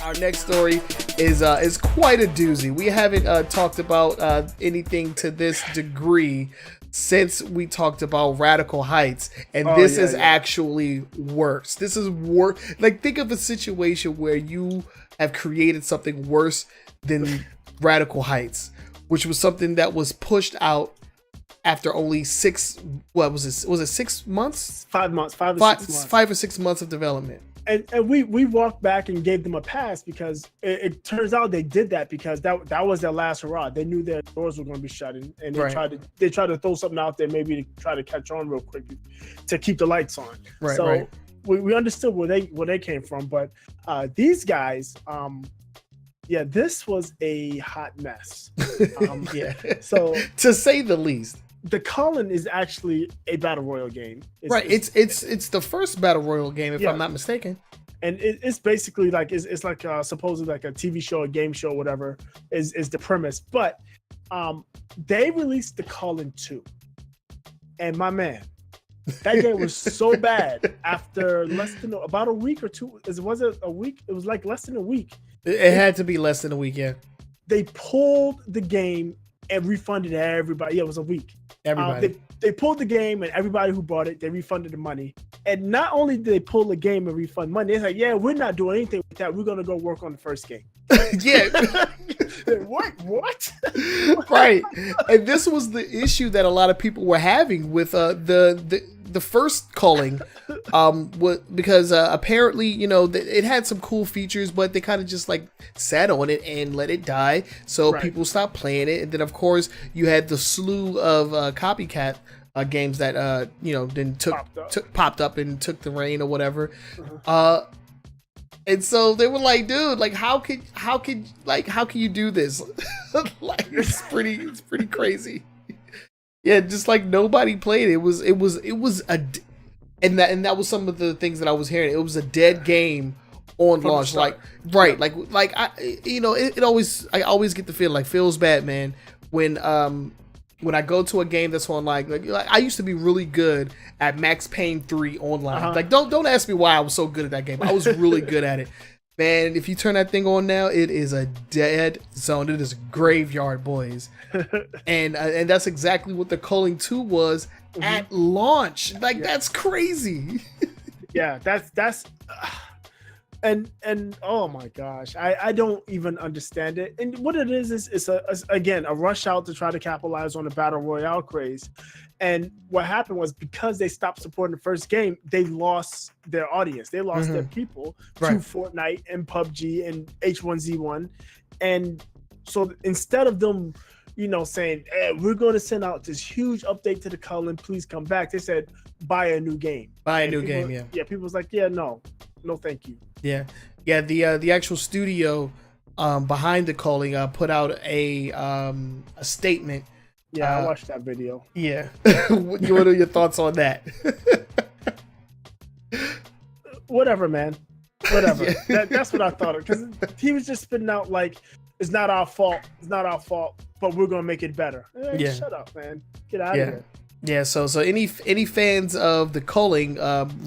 Our next story is quite a doozy. We haven't talked about anything to this degree since we talked about Radical Heights, and this is actually worse. This is worse. Like, think of a situation where you have created something worse than Radical Heights, which was something that was pushed out after only 6. What was it? Was it 6 months? 5 months. 5 or 6 months of development. And we walked back and gave them a pass because it turns out they did that because that was their last hurrah. They knew their doors were going to be shut, and they tried to throw something out there maybe to try to catch on real quick to keep the lights on. We understood where they came from, but these guys, this was a hot mess. So to say the least. The Cullen is actually a battle royale game. It's the first battle royale game, if I'm not mistaken. And it's basically like it's like supposedly like a TV show, a game show, whatever is the premise. But they released the Cullen 2, and my man, that game was so bad. After less than about a week or two, was it a week? It was like less than a week. It had to be less than a week. Yeah. They pulled the game and refunded everybody. Yeah, it was a week. Everybody. They pulled the game, and everybody who bought it, they refunded the money. And not only did they pull the game and refund money, they're like, yeah, we're not doing anything with that. We're going to go work on the first game. Yeah. What? Right. And this was the issue that a lot of people were having with the first Culling, because apparently, it had some cool features, but they kind of just like sat on it and let it die. So people stopped playing it. And then, of course, you had the slew of copycat games that, then popped up and took the reign or whatever. And so they were like, dude, like, how can you do this? Like, it's pretty crazy. Yeah, just like nobody played it. And that was some of the things that I was hearing. It was a dead game on launch. I always get the feeling like feels bad, man, when I go to a game that's online. Like I used to be really good at Max Payne 3 online. Like don't ask me why I was so good at that game. I was really good at it. Man, if you turn that thing on now, it is a dead zone. It is a graveyard, boys. and that's exactly what the Culling 2 was at launch. Like, that's crazy. Yeah, that's and oh my gosh, I don't even understand it. And what it is again a rush out to try to capitalize on the battle royale craze. And what happened was, because they stopped supporting the first game, they lost their audience. They lost their people to Fortnite and PUBG and H1Z1. And so instead of them, saying, hey, we're going to send out this huge update to the Cullen, please come back, they said, buy a new game. Yeah, people was like, yeah, no, thank you. Yeah. The actual studio behind the Culling put out a statement. Yeah, I watched that video. Yeah. What are your thoughts on that? Whatever, man. Whatever. That's what I thought of. Because he was just spitting out like, it's not our fault. It's not our fault, but we're going to make it better. Hey, shut up, man. Get out of here. Yeah, so any fans of the Culling,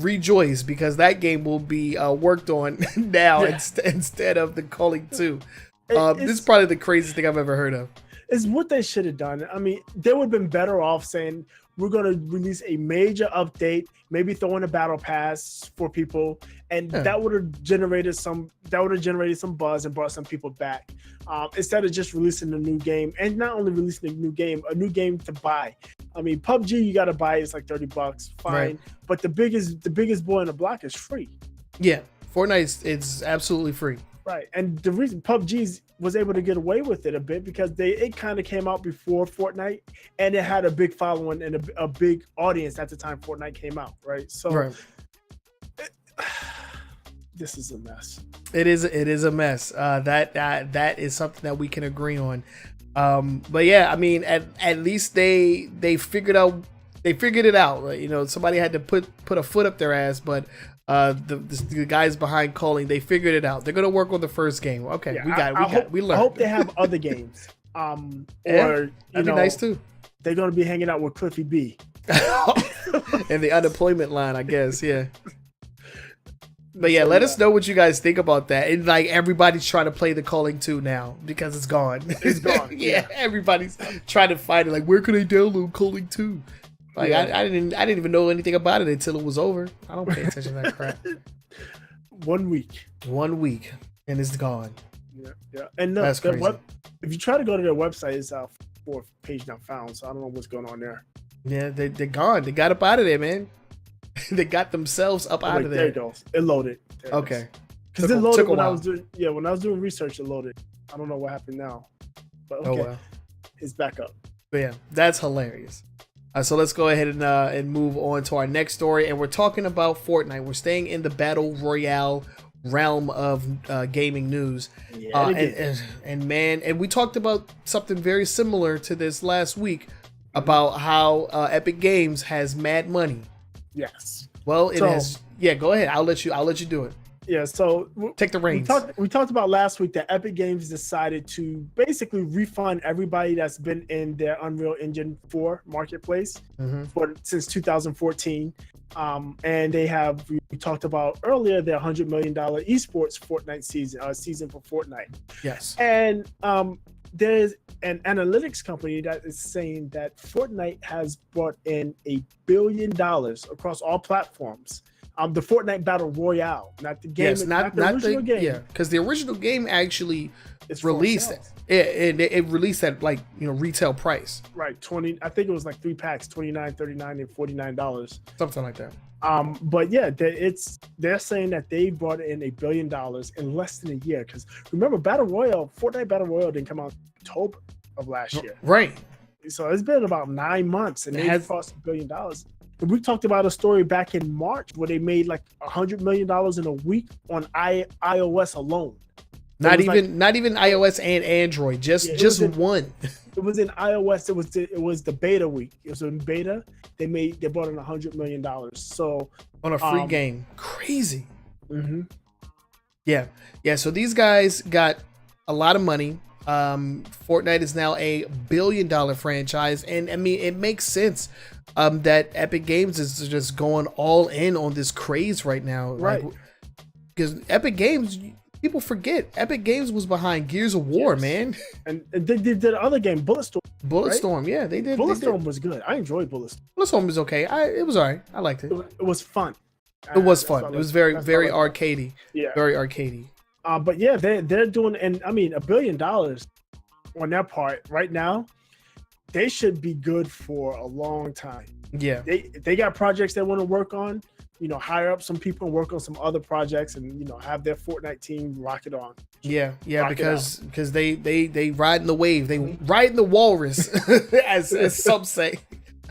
rejoice, because that game will be worked on now instead of the Culling 2. This is probably the craziest thing I've ever heard of. Is what they should have done. I mean, they would have been better off saying, we're going to release a major update, maybe throw in a battle pass for people, and that would have generated some buzz and brought some people back. Instead of just releasing a new game, and not only releasing a new game to buy. I mean, PUBG, you got to buy, it's like $30, fine. Right. But the biggest boy on the block is free. Yeah, Fortnite is absolutely free. Right, and the reason PUBG was able to get away with it a bit because it kind of came out before Fortnite, and it had a big following and a big audience at the time Fortnite came out. Right, so this is a mess. It is a mess. That is something that we can agree on. But yeah, I mean, at least they figured it out. Right? Somebody had to put a foot up their ass, but. The guys behind Culling, they figured it out. They're gonna work on the first game. Okay, we learned. I hope they have other games. Or that'd be nice too. They're gonna be hanging out with Cliffy B. And the unemployment line, I guess. Yeah. But yeah, let us know what you guys think about that. And like everybody's trying to play the Calling 2 now because it's gone. It's gone. Yeah, everybody's trying to find it. Like, where can I download Calling 2? Like I didn't even know anything about it until it was over. I don't pay attention to that crap. 1 week. 1 week and it's gone. Yeah. And no, that's crazy. If you try to go to their website, it's our fourth page not found. So I don't know what's going on there. Yeah, they're gone. They got up out of there, man. They got themselves up out of there. There it goes. It loaded. Okay. Because it loaded when I was doing research. It loaded. I don't know what happened now, but okay, oh well, it's back up. But yeah, that's hilarious. So let's go ahead and move on to our next story, and we're talking about Fortnite. We're staying in the battle royale realm of gaming news. Yeah, and we talked about something very similar to this last week about how Epic Games has mad money. Yes. Well, it has. Yeah, go ahead. I'll let you do it. Yeah. So take the reins. We talked about last week that Epic Games decided to basically refund everybody that's been in their Unreal Engine 4 marketplace since 2014. And they have, we talked about earlier, their $100 million esports Fortnite season for Fortnite. Yes. And there's an analytics company that is saying that Fortnite has brought in $1 billion across all platforms. The Fortnite Battle Royale, not the game, yes, not the original game. Yeah, because the original game actually released it released at like retail price. Right, 20. I think it was like 3 packs, $29, $39, and $49, something like that. But yeah, they're saying that they brought in $1 billion in less than a year. Because remember, Fortnite Battle Royale didn't come out in October of last year. Right. So it's been about 9 months, and they cost $1 billion. And we talked about a story back in March where they made like $100 million in a week on iOS alone. Not even iOS and Android, just one. It was in iOS. It was the beta week. It was in beta. They brought in $100 million. So on a free game, crazy. Mm-hmm. Yeah. So these guys got a lot of money. Fortnite is now a $1 billion franchise, and I mean it makes sense that Epic Games is just going all in on this craze right now, right? Because Epic Games, people forget, Epic Games was behind Gears of War, man. And they did the other game, Bulletstorm. Yeah, they did. Bulletstorm was good. I enjoyed Bulletstorm. Bulletstorm was okay. It was alright. I liked it. It was fun. It was fun. It was very arcadey. Yeah, very arcadey. But yeah, they're doing, and I mean $1 billion on their part right now. They should be good for a long time. Yeah, they got projects they want to work on. Hire up some people and work on some other projects, and have their Fortnite team rock it on. Yeah, because they ride in the wave, they ride in the walrus, as some say.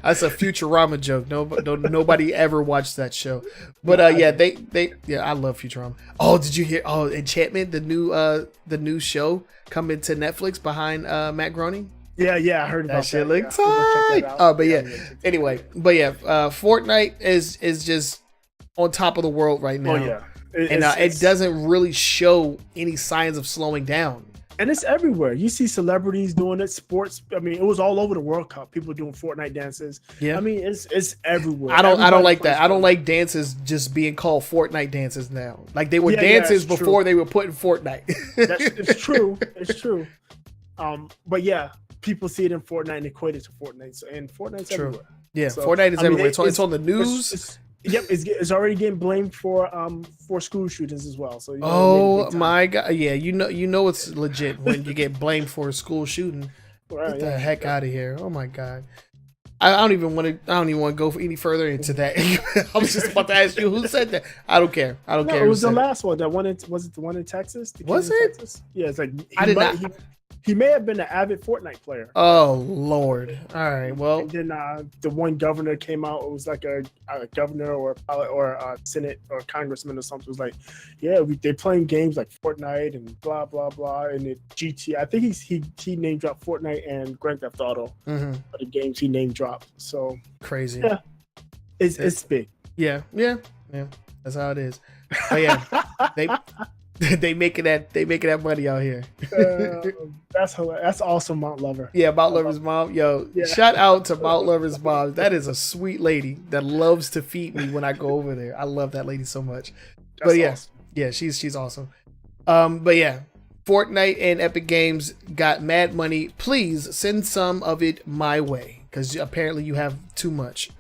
That's a Futurama joke. Nobody ever watched that show, but I love Futurama. Oh, did you hear? Oh, Enchantment, the new show coming to Netflix behind Matt Groening. Yeah, I heard about that. Shit looks tight. Oh, but anyway, Fortnite is just on top of the world right now. Oh yeah, it doesn't really show any signs of slowing down. And it's everywhere. You see celebrities doing it, sports. I mean, it was all over the World Cup. People doing Fortnite dances. Yeah. I mean, it's everywhere. I don't like that. I don't like dances just being called Fortnite dances now. Like they were dances before they were put in Fortnite. It's true. It's true. But yeah, people see it in Fortnite and equate it to Fortnite. And Fortnite's everywhere. Yeah, so, Fortnite is everywhere. It's on the news. It's already getting blamed for school shootings as well. So my God, yeah, you know it's legit when you get blamed for a school shooting. Get the heck out of here! Oh my God, I don't even want to go any further into that. I was just about to ask you who said that. I don't care. It was the last one. Was it the one in Texas? Was it? Texas? Yeah, it's like I did not. He may have been an avid Fortnite player. Oh Lord! All right, well. And then the one governor came out. It was like a governor or a Senate or congressman or something. It was like, yeah, they're playing games like Fortnite and blah blah blah. And GT. I think he name dropped Fortnite and Grand Theft Auto. Mm-hmm. Are the games he name dropped. So crazy. Yeah, it's big. Yeah. That's how it is. But yeah, they making that money out here. That's hilarious. That's awesome, Mount Lover. Yeah, Mount Lover's mom. Yo, shout out to Mount Lover's mom. That is a sweet lady that loves to feed me when I go over there. I love that lady so much. But yeah, awesome. Yeah, she's awesome. But yeah, Fortnite and Epic Games got mad money. Please send some of it my way, because apparently you have too much.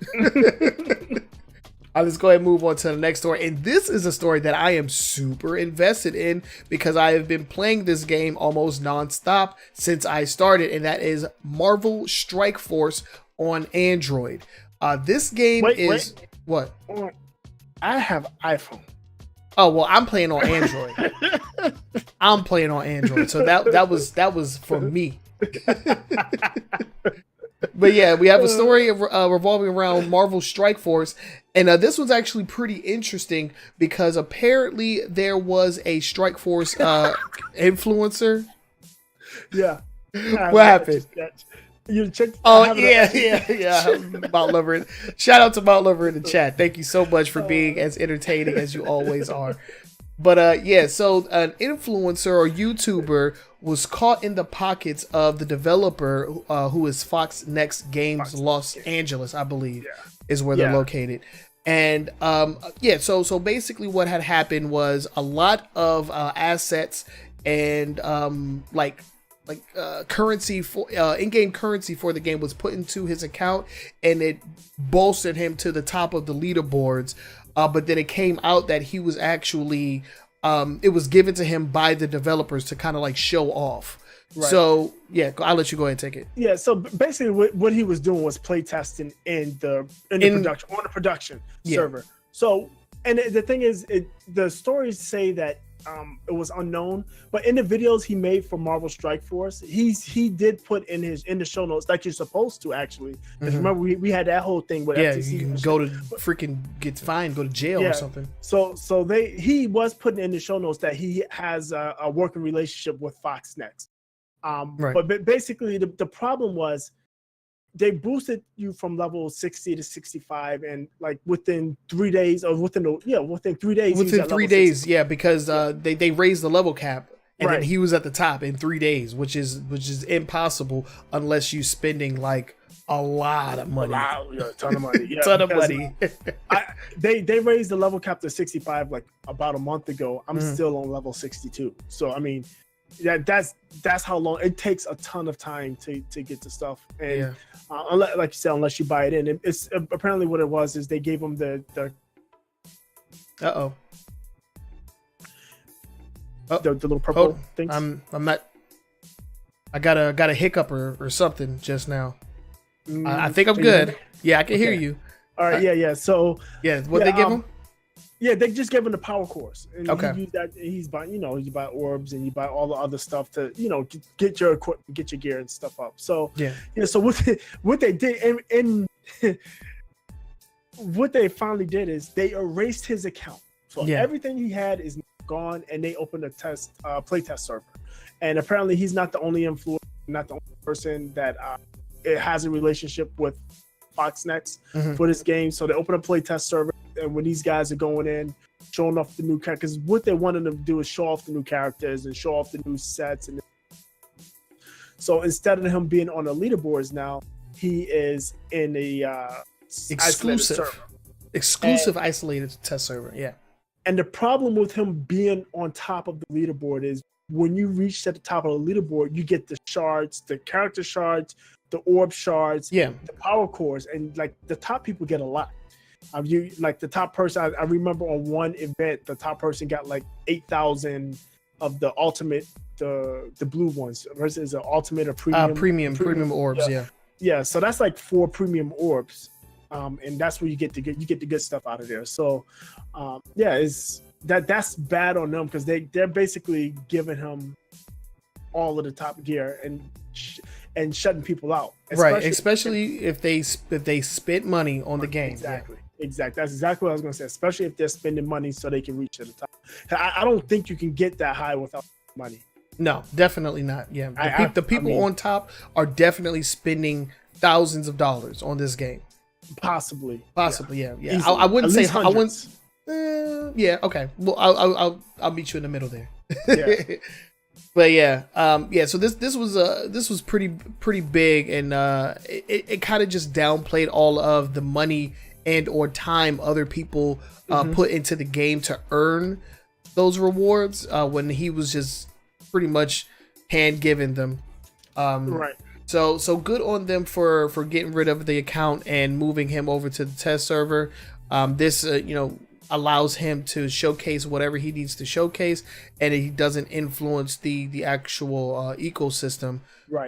Let's go ahead and move on to the next story. And this is a story that I am super invested in because I have been playing this game almost nonstop since I started, and that is Marvel Strike Force on Android. This game is what? I have iPhone. Oh well, I'm playing on Android. I'm playing on Android, so that was for me. But yeah, we have a story revolving around Marvel Strike Force, and this was actually pretty interesting because apparently there was a Strike Force influencer. Yeah. What happened? You checked? Oh yeah. Mount Lover. Shout out to Mount Lover in the chat. Thank you so much for being as entertaining as you always are. But yeah, so an influencer or YouTuber was caught in the pockets of the developer who is Fox Next Games Los Angeles, I believe, is where they're located. And so basically what had happened was a lot of assets and currency for in-game currency for the game was put into his account, and it bolstered him to the top of the leaderboards. But then it came out that he was actually it was given to him by the developers to kind of like show off. Right. So yeah, I'll let you go ahead and take it. Yeah. So basically, what he was doing was playtesting in the production server. So, and the thing is, the stories say that it was unknown, but in the videos he made for Marvel Strike Force, he did put in the show notes, like you're supposed to actually. Because remember we had that whole thing with FTC. You can go to freaking get fined, go to jail or something. So he was putting in the show notes that he has a working relationship with Fox Next. Right. But basically the problem was they boosted you from level 60 to 65, and like within 3 days, or within 3 days. Within 3 days, because they raised the level cap, and then he was at the top in 3 days, which is impossible unless you spending like a lot of money. A ton of money. Yeah, ton of money. They raised the level cap to 65 like about a month ago. I'm still on level 62. So I mean, that's how long it takes. A ton of time to get to stuff, and unless, like you said, unless you buy it in. It's apparently what it was is they gave them the the little purple things. I'm not. I got a hiccup or something just now. I think I'm good. Yeah, I can hear you. All right. Yeah. So what they give him? Yeah, they just gave him the power course, and he used that. He's buying, you buy orbs and you buy all the other stuff to, get your equipment, get your gear and stuff up. So so what they did and what they finally did is they erased his account. So everything he had is gone, and they opened a playtest server. And apparently he's not the only influencer, not the only person that it has a relationship with Fox Next for this game. So they open a playtest server, and when these guys are going in, showing off the new characters, because what they wanted them to do is show off the new characters and show off the new sets. And so instead of him being on the leaderboards now, he is in a exclusive isolated test server. Yeah. And the problem with him being on top of the leaderboard is when you reach at the top of the leaderboard, you get the shards, the character shards, the orb shards, the power cores, and like the top people get a lot. The top person, I remember on one event, the top person got like 8,000 of the ultimate, the blue ones versus the ultimate or premium orbs. Yeah. So that's like 4 premium orbs, and that's where you get the good stuff out of there. So, that's bad on them because they're basically giving him all of the top gear and shutting people out. Especially if they spent money on the game. Exactly. That's exactly what I was going to say. Especially if they're spending money so they can reach to the top. I don't think you can get that high without money. No, definitely not. Yeah, the people on top are definitely spending thousands of dollars on this game. Possibly. Yeah. I wouldn't say hundreds. Okay. Well, I'll meet you in the middle there. Yeah. But so this was pretty big, and it kind of just downplayed all of the money and or time other people put into the game to earn those rewards when he was just pretty much hand giving them. Right. So good on them for getting rid of the account and moving him over to the test server. This allows him to showcase whatever he needs to showcase, and he doesn't influence the actual ecosystem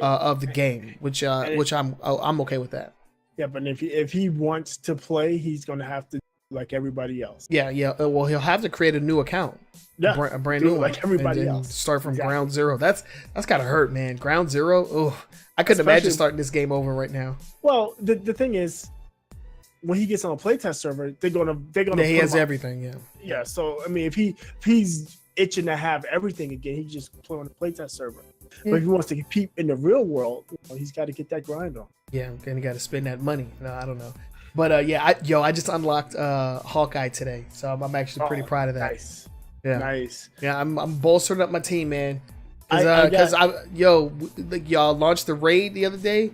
of the game, which I'm okay with that. Yeah, but if he wants to play, he's gonna have to like everybody else. Yeah. Well, he'll have to create a new account. Yeah, a brand new one, like everybody else. Start from ground zero. That's gotta hurt, man. Ground zero. Oh, I couldn't imagine starting this game over right now. Well, the thing is, when he gets on a playtest server, they're gonna. Yeah, he has everything. Yeah. Yeah. So I mean, if he's itching to have everything again, he just play on a playtest server. Yeah. But if he wants to compete in the real world, he's got to get that grind on. Yeah, and he got to spend that money. No, I don't know. But I just unlocked Hawkeye today, so I'm actually pretty proud of that. Nice. Yeah. Nice. Yeah, I'm bolstering up my team, man. Because y'all launched the raid the other day,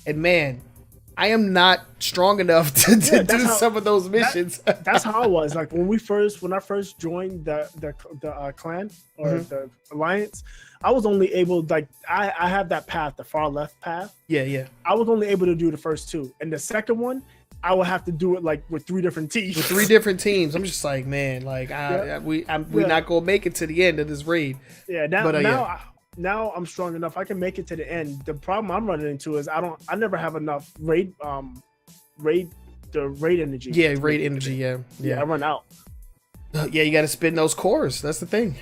and man, I am not strong enough to do some of those missions. That's how I was. Like when I first joined the clan or the alliance, I was only able I have that path, the far left path. Yeah. I was only able to do the first two, and the second one, I will have to do it like with 3 different teams. With 3 different teams, I'm just like, man, like we're not gonna make it to the end of this raid. Yeah, now I'm strong enough. I can make it to the end. The problem I'm running into is I never have enough raid energy. Yeah, raid energy. Yeah. I run out. Yeah, you got to spend those cores. That's the thing.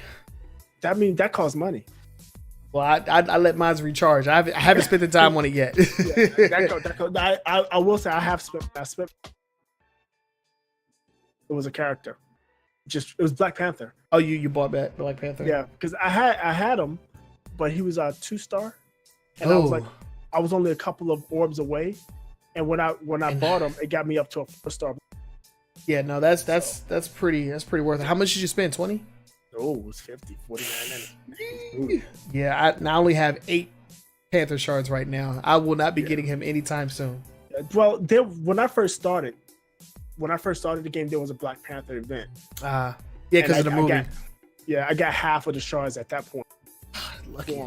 That means that costs money. Well, I let mine recharge. I haven't spent the time on it yet. I will say I spent. It was a character. It was Black Panther. Oh, you bought that Black Panther? Yeah, because I had him, but he was a 2-star, and I was only a couple of orbs away, and when I bought him, it got me up to a 4-star. Yeah, no, that's pretty worth it. How much did you spend? 20? Oh, it was 50, 49. Yeah, I only have 8 Panther shards right now. I will not be getting him anytime soon. Well, when I first started the game, there was a Black Panther event. Yeah, because of the movie. I got half of the shards at that point. Lucky.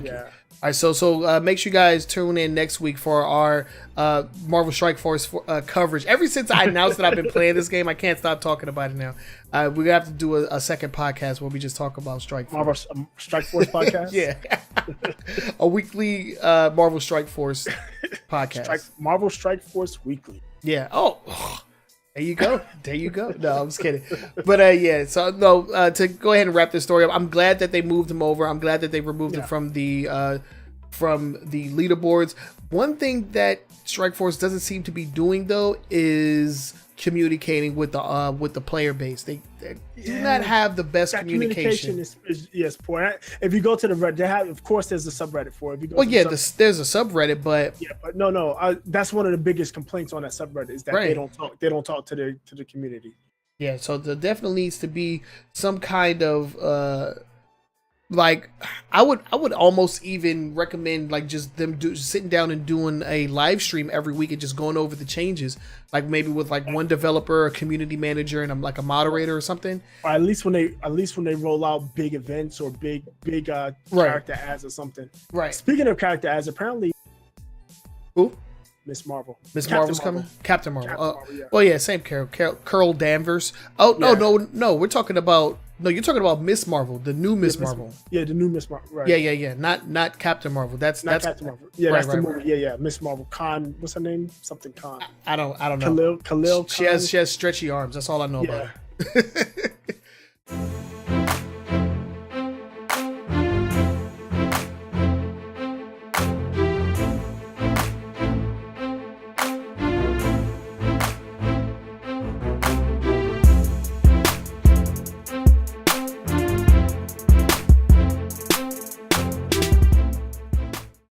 Yeah. All right, so make sure you guys tune in next week for our Marvel Strike Force coverage. Ever since I announced that I've been playing this game, I can't stop talking about it now. We're going to have to do a second podcast where we just talk about Strike Force. Marvel Strike Force podcast? Yeah. A weekly Marvel Strike Force podcast. Marvel Strike Force Weekly. Yeah. Oh. There you go. No, I'm just kidding. But yeah, so no, to go ahead and wrap this story up, I'm glad that they moved him over. I'm glad that they removed him from the leaderboards. One thing that Strike Force doesn't seem to be doing though is communicating with the player base. They do not have the best communication. Is poor. If you go to the Reddit, of course there's a subreddit for it. There's a subreddit, but no, that's one of the biggest complaints on that subreddit is that they don't talk to the community. Yeah, so there definitely needs to be some kind of like I would almost even recommend like just them sitting down and doing a live stream every week and just going over the changes, like maybe with like one developer, a community manager, and I'm like a moderator or something. Or at least when they roll out big events or big character ads or something. Right. Speaking of character ads, apparently, who? Miss Marvel. Miss Marvel's coming? Captain Marvel. Yeah. Oh yeah, same Carol Danvers. Oh no, we're talking about you're talking about Miss Marvel, the new Miss Marvel. Yeah, the new Miss Marvel. Right. Yeah. Not Captain Marvel. That's Captain Marvel. Yeah, that's the movie. Yeah. Miss Marvel. Khan. What's her name? Something Khan. I don't know. Khalil. She has stretchy arms. That's all I know about her.